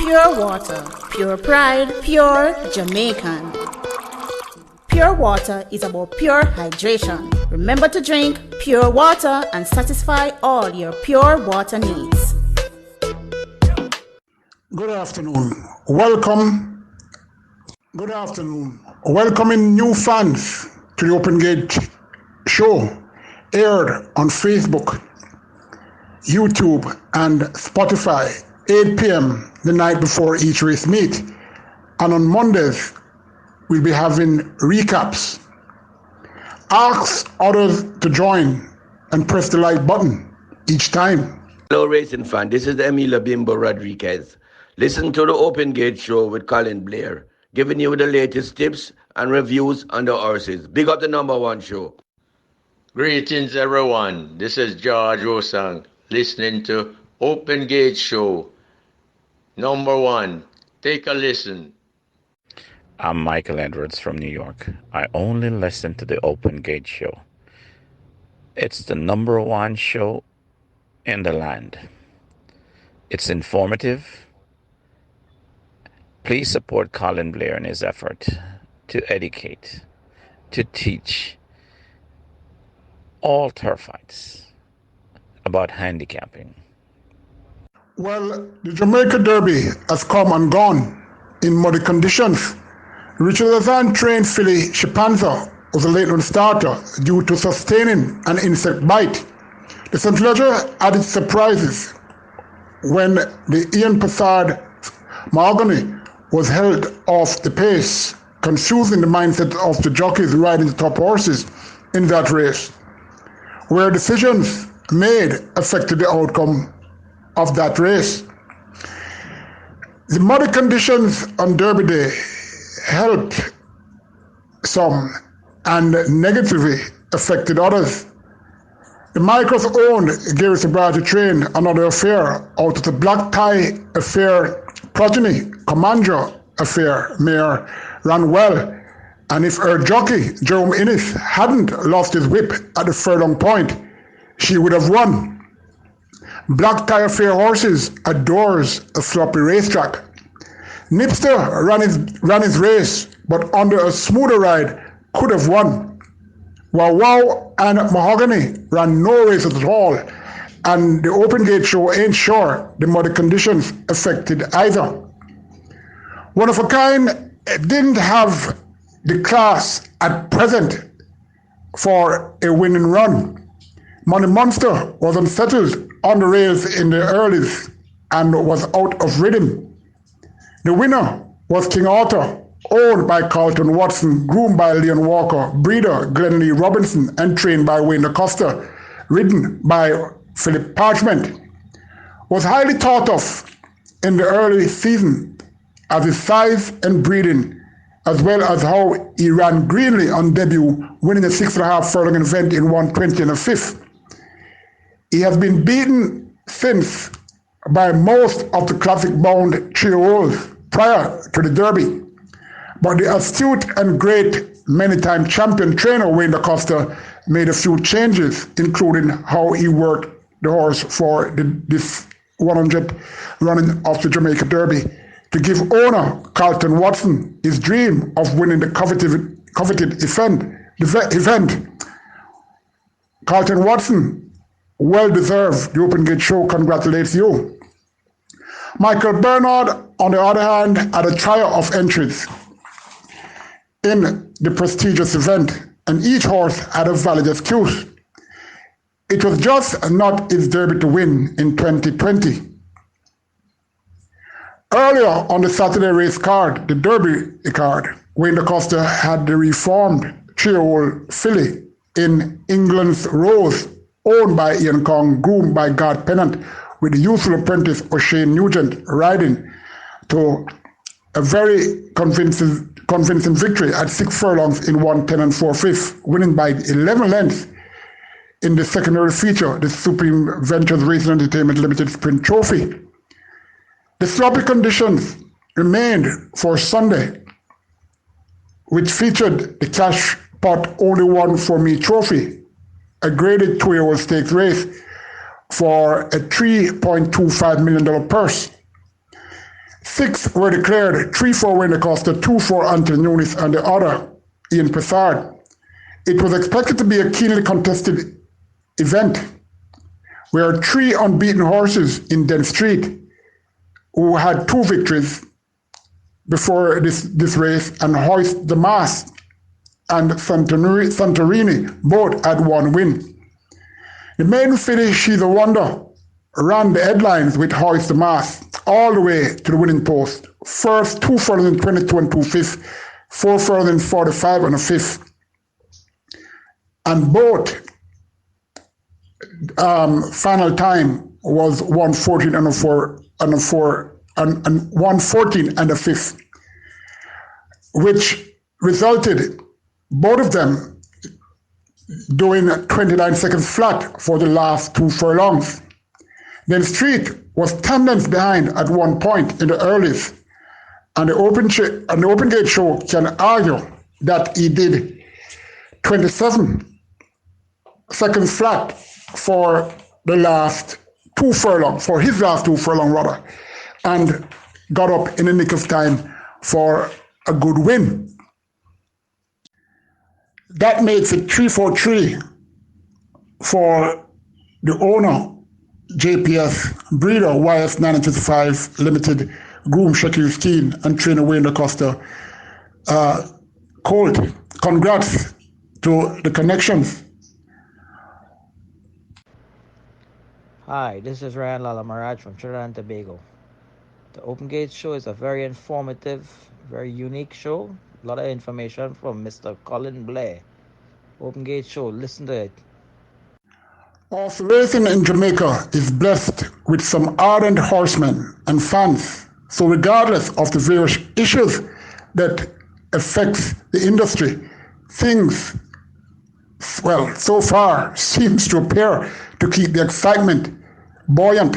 Pure water, pure pride, pure Jamaican. Pure water is about pure hydration. Remember to drink pure water and satisfy all your pure water needs. Good afternoon. Welcoming new fans to the Open Gate show, aired on Facebook, YouTube, and Spotify, 8 p.m. the night before each race meet. And on Mondays, we'll be having recaps. Ask others to join and press the like button each time. Hello, racing fan. This is Emilio Bimbo Rodriguez. Listen to the Open Gate Show with Colin Blair, giving you the latest tips and reviews on the horses. Big up the number one show. Greetings, everyone. This is George Osang, listening to Open Gate Show. Number one, take a listen. I'm Michael Edwards from New York. I only listen to the Open Gate Show. It's the number one show in the land. It's informative. Please support Colin Blair in his effort to educate, to teach all turfites about handicapping. Well, the Jamaica Derby has come and gone in muddy conditions. Richard Lazan trained filly Shipanza was a late run starter due to sustaining an insect bite. The St. Ledger added surprises when the Ian Passard Mahogany was held off the pace, confusing the mindset of the jockeys riding the top horses in that race, where decisions made affected the outcome of that race. The muddy conditions on Derby Day helped some and negatively affected others. The Michaels owned Gary Sabra to train another affair out of the Black Tie affair progeny. Commander affair mare ran well, and if her jockey Jerome Innes hadn't lost his whip at the furlong point, she would have won. Black Tie affair horses adores a sloppy racetrack. Nipster ran his race, but under a smoother ride could have won. Wow and Mahogany ran no races at all, and the Open Gate Show ain't sure the muddy conditions affected either. One of a Kind didn't have the class at present for a winning run. Money Monster was unsettled on the rails in the earlies and was out of rhythm. The winner was King Arthur, owned by Carlton Watson, groomed by Leon Walker, breeder Glenn Lee Robinson, and trained by Wayne Acosta, ridden by Philip Parchment. Was highly thought of in the early season as his size and breeding, as well as how he ran greenly on debut, winning a 6.5 furlong event in 1:20 and a fifth. He has been beaten since by most of the classic-bound trio prior to the Derby, but the astute and great many-time champion trainer Wayne Acosta made a few changes, including how he worked the horse for this 100 running of the Jamaica Derby, to give owner Carlton Watson his dream of winning the coveted event. Carlton Watson, well deserved. The Open Gate Show congratulates you. Michael Bernard, on the other hand, had a trio of entries in the prestigious event, and each horse had a valid excuse. It was just not his Derby to win in 2020. Earlier on the Saturday race card, the Derby card, Wayne Acosta had the reformed three-year-old filly in England's Rose, owned by Ian Kong, groomed by Gard Pennant, with the youthful apprentice O'Shane Nugent riding to a very convincing victory at 6 furlongs in 1:10 and 4/5, winning by 11 lengths in the secondary feature, the Supreme Ventures Racing Entertainment Limited Sprint Trophy. The sloppy conditions remained for Sunday, which featured the cash pot Only One For Me trophy, a graded 2-year-old stakes race for a $3.25 million purse. 6 were declared, 3-4 Wayne DaCosta, 2-4 Anthony Nunes, and the other Ian Pessard. It was expected to be a keenly contested event where 3 unbeaten horses in Den Street, who had 2 victories before this race, and Hoist the Mask and Santorini both had 1 win. The maiden filly She's a Wonder ran the headlines with Hoist the Mask all the way to the winning post. First 2 furlongs in 22 and 2/5, 4 furlongs in 45 and a 5th. And both final time was 1:14 and a 4 and a 4 and 1:14 and a 5th, which resulted both of them doing 29 seconds flat for the last 2 furlongs. Then Street was 10 lengths behind at one point in the earlies, and the open gate show can argue that he did 27 seconds flat for the last 2 furlongs, for his last 2 furlongs rather, and got up in the nick of time for a good win. That makes it 3-4-3 for the owner, JPS breeder YS 955 Limited, groom Shakir Skeen, and trainer Wayne DaCosta Colt. Congrats to the connections. Hi, this is Ryan Lala Maraj from Trinidad and Tobago. The Open Gate show is a very informative, very unique show. A lot of information from Mr. Colin Blair. Open Gate show, listen to it. Horse racing in Jamaica is blessed with some ardent horsemen and fans. So regardless of the various issues that affects the industry, things, well, so far seems to appear to keep the excitement buoyant.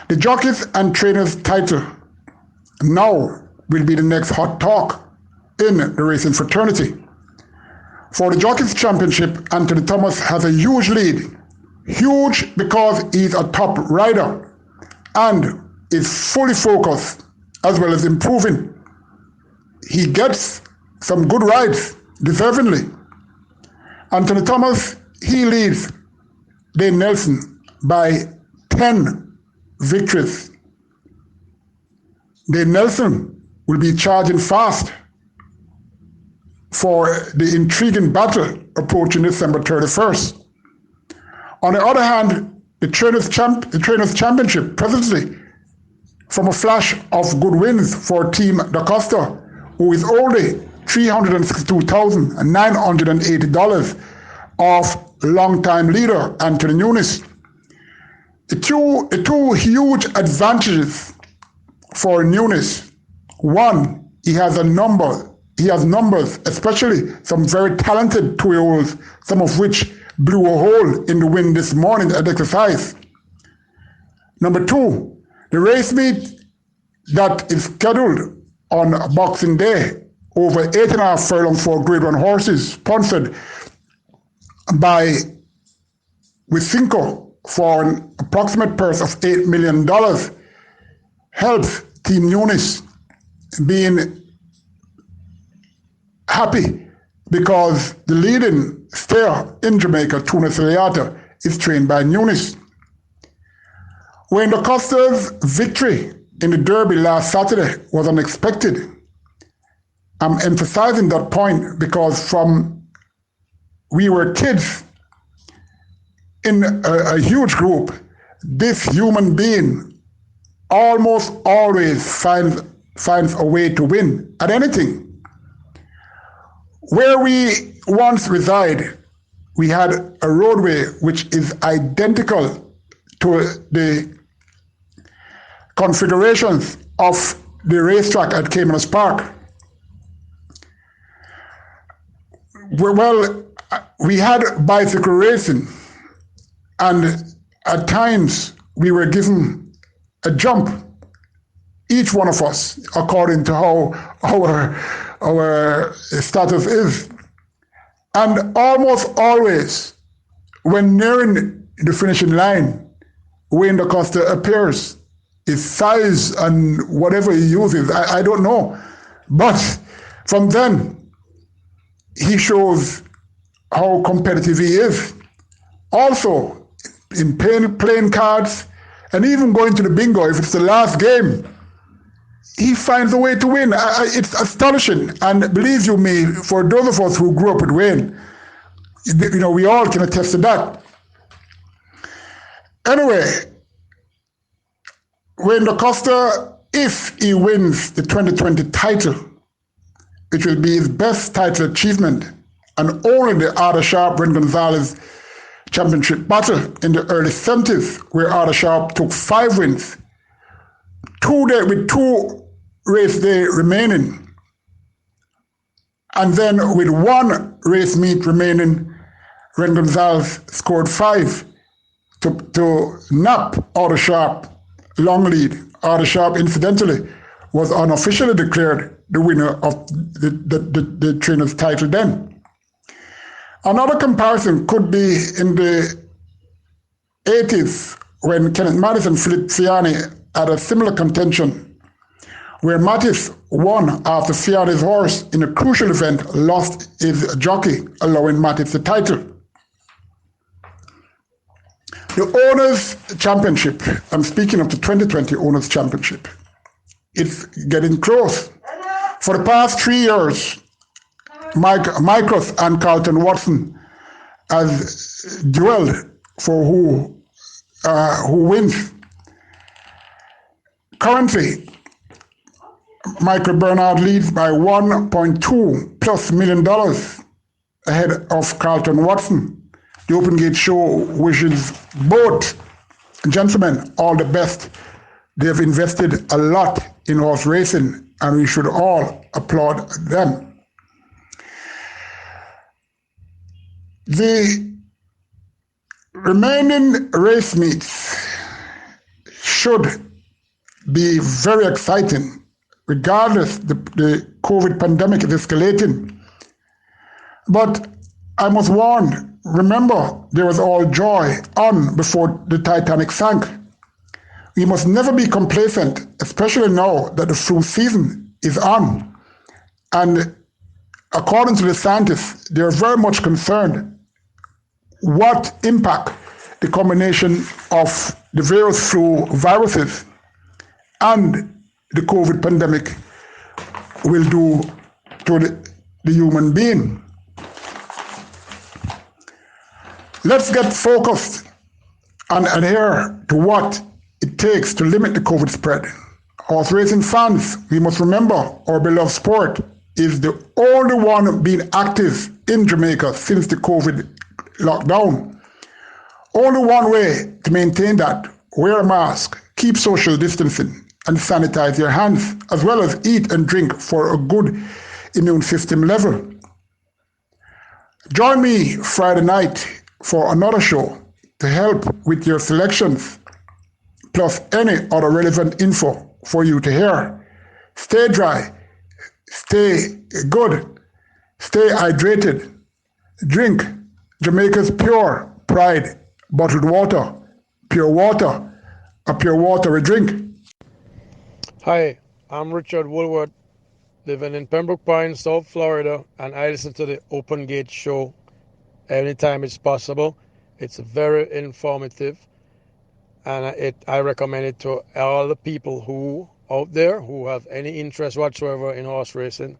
The jockeys and trainers title now will be the next hot talk in the racing fraternity. For the Jockeys Championship, Anthony Thomas has a huge lead. Huge because he's a top rider and is fully focused as well as improving. He gets some good rides, deservingly. Anthony Thomas, he leads Dane Nelson by 10 victories. Dane Nelson will be charging fast for the intriguing battle approaching December 31st. On the other hand, the Trainers' Championship presently, from a flash of good wins for Team DaCosta, who is only $362,980 of longtime leader Anthony Nunes. The two huge advantages for Nunes. One, he has numbers, especially some very talented 2-year-olds, some of which blew a hole in the wind this morning at exercise. Number 2, the race meet that is scheduled on Boxing Day, over 8.5 furlongs for Grade 1 horses, sponsored by Wisinco for an approximate purse of $8 million, helps Team Nunes being happy because the leading stayer in Jamaica, Tuna Siliata, is trained by Nunes. Wayne DaCosta's victory in the Derby last Saturday was unexpected. I'm emphasizing that point because from we were kids in a huge group, this human being almost always finds a way to win at anything. Where we once reside, we had a roadway which is identical to the configurations of the racetrack at Caymanas Park. Well, we had bicycle racing, and at times we were given a jump, each one of us, according to how our status is. And almost always, when nearing the finishing line, Wayne DaCosta appears his size and whatever he uses. I don't know. But from then, he shows how competitive he is. Also, in playing cards, and even going to the bingo, if it's the last game, he finds a way to win. It's astonishing. And believe you me, for those of us who grew up with Wayne, we all can attest to that. Anyway, Wayne DaCosta, if he wins the 2020 title, it will be his best title achievement, and only the Arthur Sharp-Ren Gonzalez championship battle in the early 70s, where Arthur Sharp took 5 wins, with 2 race day remaining, and then with 1 race meet remaining, Ren Gonzalez scored 5 to nap Arthur Sharp long lead. Arthur Sharp, incidentally, was unofficially declared the winner of the trainer's title then. Another comparison could be in the 80s, when Kenneth Mattis and Philip Ciani had a similar contention, where Mattis won after Ciani's horse in a crucial event lost his jockey, allowing Mattis the title. The Owners' Championship, I'm speaking of the 2020 Owners' Championship, it's getting close. For the past 3 years, Micros and Carlton Watson has duelled for who wins. Currently, Michael Bernard leads by $1.2+ million ahead of Carlton Watson. The Open Gate Show wishes both gentlemen all the best. They have invested a lot in horse racing, and we should all applaud them. The remaining race meets should be very exciting, regardless the COVID pandemic is escalating. But I must warn, remember, there was all joy on before the Titanic sank. We must never be complacent, especially now that the flu season is on. And according to the scientists, they are very much concerned what impact the combination of the various flu viruses and the COVID pandemic will do to the human being. Let's get focused and adhere to what it takes to limit the COVID spread. Horse racing fans, we must remember our beloved sport is the only one being active in Jamaica since the COVID lockdown. Only one way to maintain that: wear a mask, keep social distancing, and sanitize your hands, as well as eat and drink for a good immune system level. Join me Friday night for another show to help with your selections, plus any other relevant info for you to hear. Stay dry, stay good, stay hydrated, drink Jamaica's pure pride bottled water, a pure water we drink. Hi, I'm Richard Woolworth, living in Pembroke Pines, South Florida, and I listen to the Open Gate Show anytime it's possible. It's very informative, and I recommend it to all the people who out there who have any interest whatsoever in horse racing,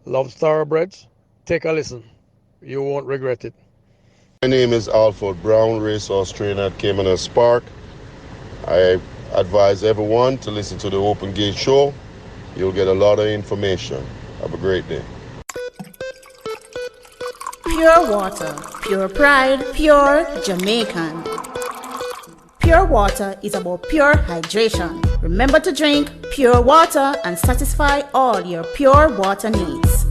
love thoroughbreds. Take a listen. You won't regret it. My name is Alfred Brown, racehorse trainer at Caymanas Park. I advise everyone to listen to the Open Gate Show. You'll get a lot of information. Have a great day. Pure water, pure pride, pure Jamaican. Pure water is about pure hydration. Remember to drink pure water and satisfy all your pure water needs.